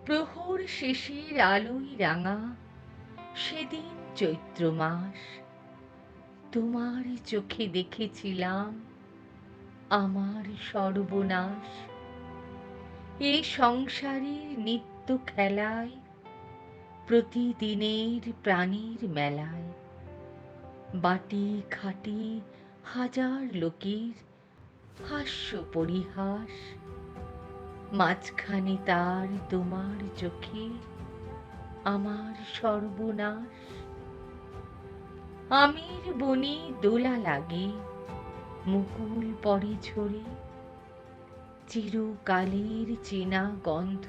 প্রহর শেষের আলোয় রাঙা সেদিন চৈত্র মাস, তোমার চোখে দেখেছিলাম আমার সর্বনাশ। এ সংসারের নিত্য খেলায়, প্রতিদিনের প্রাণীর মেলায়, বাটি খাটি হাজার লোকের হাস্য পরিহাস, মাঝখানে তার তোমার চোখে আমার সর্বনাশ। আমের বনে দোলা লাগে, মুকুল পড়ে ঝরে, চিরকালের চেনা গন্ধ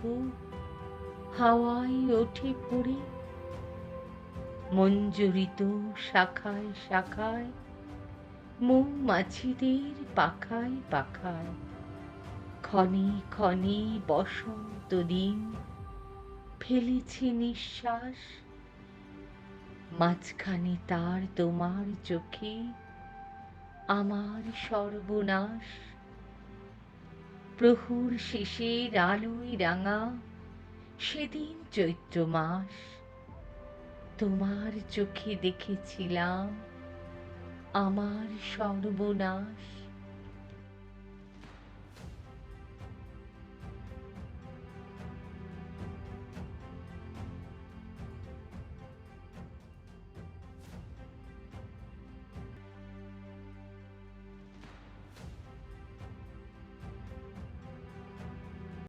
হাওয়ায় ওঠে ভরে। মঞ্জরিত শাখায় শাখায়, মৌমাছিদের পাখায় পাখায়, ক্ষণে ক্ষণে বসন্ত দিন ফেলেছে নিঃশ্বাস। মাঝখানে তার তোমার চোখে আমার সর্বনাশ। প্রহর শেষের আলোয় রাঙা সেদিন চৈত্র মাস, তোমার চোখে দেখেছিলাম আমার সর্বনাশ।